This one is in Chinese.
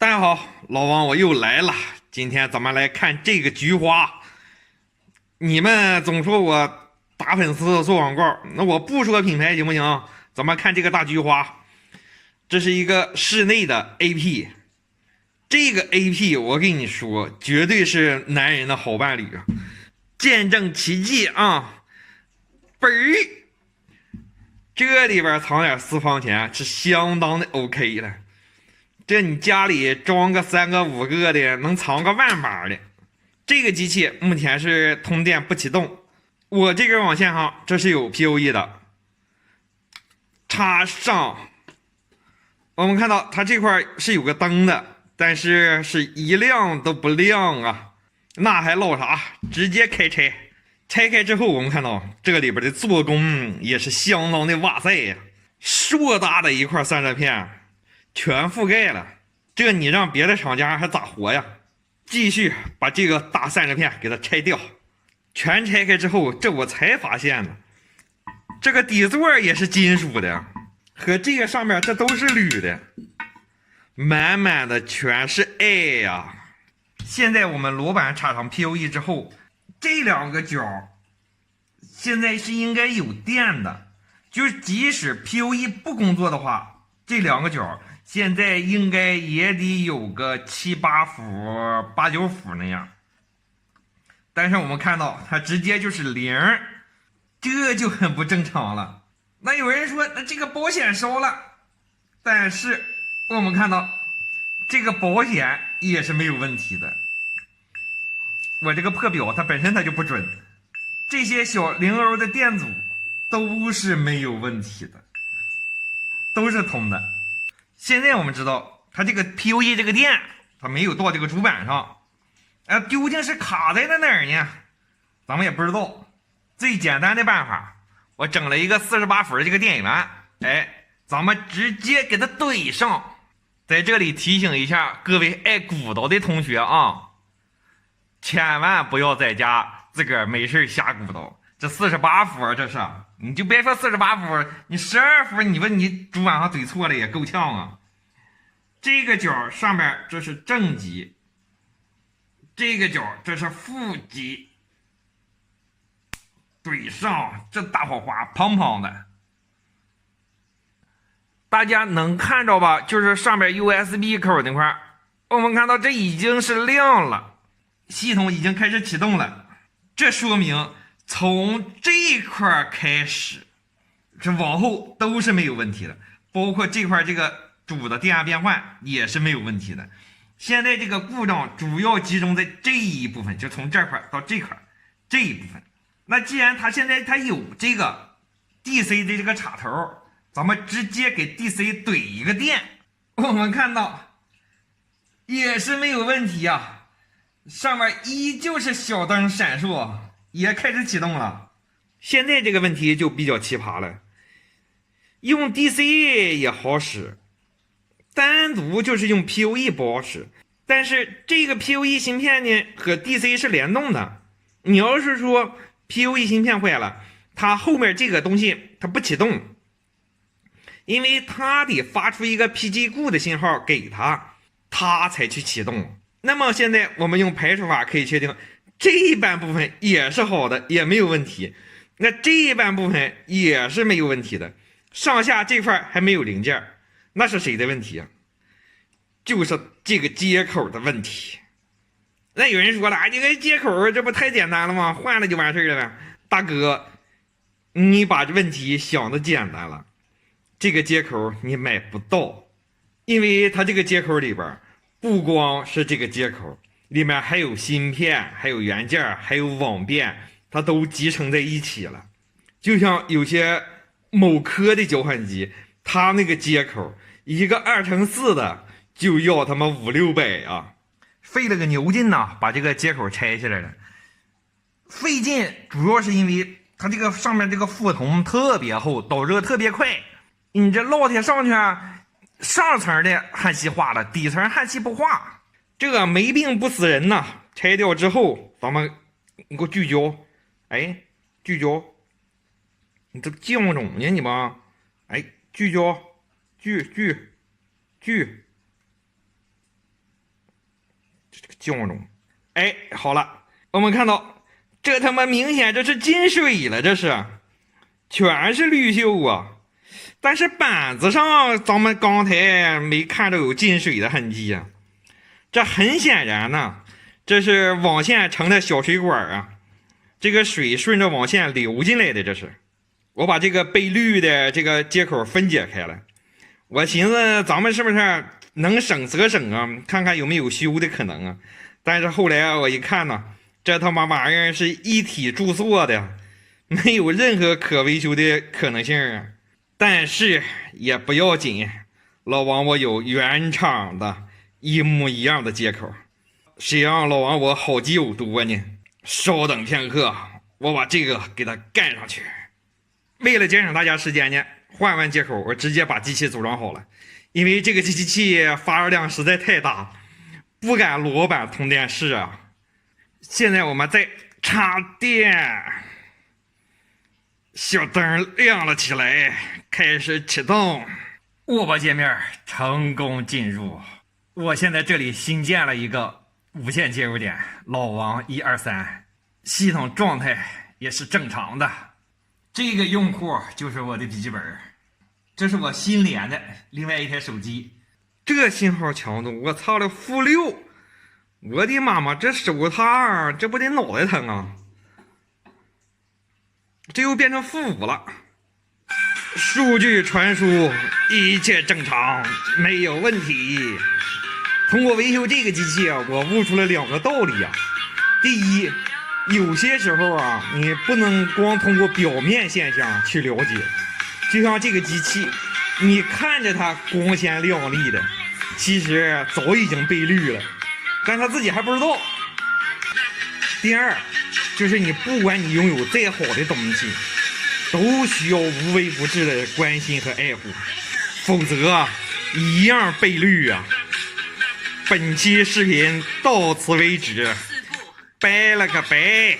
大家好，老王我又来了。今天咱们来看这个菊花。你们总说我打粉丝做广告，那我不说品牌行不行？咱们看这个大菊花，这是一个室内的 AP。这个 AP 我跟你说，绝对是男人的好伴侣啊！见证奇迹啊！本儿，这里边藏点私房钱是相当的 OK 了。这你家里装个3个5个的，能藏个万把的。这个机器目前是通电不启动，我这根网线上这是有 PoE 的，插上。我们看到它这块是有个灯的，但是是一亮都不亮啊，那还唠啥？直接开拆。拆开之后，我们看到这个里边的做工也是相当的哇塞呀，硕大的一块散热片。全覆盖了，这你让别的厂家还咋活呀？继续把这个大散热片给它拆掉，全拆开之后，这我才发现呢，这个底座也是金属的，和这个上面这都是铝的，满满的全是爱呀。现在我们螺板插上 PoE 之后，这2个角现在是应该有电的，就是即使 PoE 不工作的话，这2个角现在应该也得有个7、8伏、8、9伏那样，但是我们看到它直接就是0，这就很不正常了。那有人说，那这个保险烧了，但是我们看到这个保险也是没有问题的。我这个破表它本身它就不准，这些小0欧的电阻都是没有问题的，都是通的。现在我们知道它这个 PoE 这个电它没有到这个主板上，究竟是卡在了哪儿呢？咱们也不知道。最简单的办法，我整了一个48伏的这个电源，咱们直接给它怼上。在这里提醒一下各位爱鼓捣的同学啊，千万不要在家自个儿没事瞎鼓捣。这48伏这是，你就别说48伏，你12伏，你问你主板上怼错了也够呛啊。这个角上面这是正极，这个角这是负极，怼上，这大火花砰砰的，大家能看着吧？就是上面 USB 口那块，我们看到这已经是亮了，系统已经开始启动了，这说明从这块开始，这往后都是没有问题的，包括这块这个主的电压变换也是没有问题的。现在这个故障主要集中在这一部分，就从这块到这块这一部分。那既然它现在它有这个 DC 的这个插头，咱们直接给 DC 怼一个电，我们看到也是没有问题啊，上面依旧是小灯闪烁，也开始启动了。现在这个问题就比较奇葩了，用 DC 也好使，单独就是用 PoE 不好使。但是这个 PoE 芯片呢和 DC 是联动的，你要是说 PoE 芯片坏了，它后面这个东西它不启动，因为它得发出一个 PGQ 的信号给它才去启动。那么现在我们用排除法可以确定，这一半部分也是好的，也没有问题。那这一半部分也是没有问题的，上下这块还没有零件，那是谁的问题啊？就是这个接口的问题。那有人说了，这个接口这不太简单了吗？换了就完事了呗。大哥，你把这问题想的简单了，这个接口你买不到，因为它这个接口里边不光是这个接口，里面还有芯片，还有元件，还有网变，它都集成在一起了。就像有些某科的交换机，它那个接口一个2x4的就要他妈5、600啊，费了个牛劲呐，把这个接口拆下来了。费劲主要是因为它这个上面这个覆铜特别厚，导热特别快，你这烙铁上去上层的焊锡化了，底层焊锡不化，这个没病不死人呐。拆掉之后，咱们你给我聚焦，聚焦，你这犟种呢你吧？聚焦，聚，胶中。哎，好了，我们看到这他妈明显这是进水了，这是全是绿锈啊！但是板子上咱们刚才没看到有进水的痕迹啊，这很显然呢，这是网线成的小水管啊，这个水顺着网线流进来的。这是我把这个被滤的这个接口分解开了，我寻思咱们是不是能省则省啊，看看有没有修的可能啊。但是后来我一看呢，这他妈玩意儿是一体注塑的，没有任何可维修的可能性啊。但是也不要紧，老王我有原厂的一模一样的接口，谁让老王我好基友多呢？稍等片刻，我把这个给它干上去。为了节省大家时间呢，换完接口我直接把机器组装好了，因为这个机器发热量实在太大，不敢裸板通电视啊。现在我们再插电，小灯亮了起来，开始启动。握把界面成功进入。我现在这里新建了一个无线接入点，老王123，系统状态也是正常的。这个用户就是我的笔记本，这是我新连的另外一台手机。这信号强度我操了-6，我的妈妈，这手烫，这不得脑袋疼啊！这又变成-5了。数据传输一切正常，没有问题。通过维修这个机器啊，我悟出了2个道理啊。第一，有些时候啊，你不能光通过表面现象去了解。就像这个机器，你看着它光鲜亮丽的，其实早已经被滤了，但它自己还不知道。第二，就是你不管你拥有再好的东西，都需要无微不至的关心和爱护，否则一样被滤啊。本期视频到此为止，拜了个拜。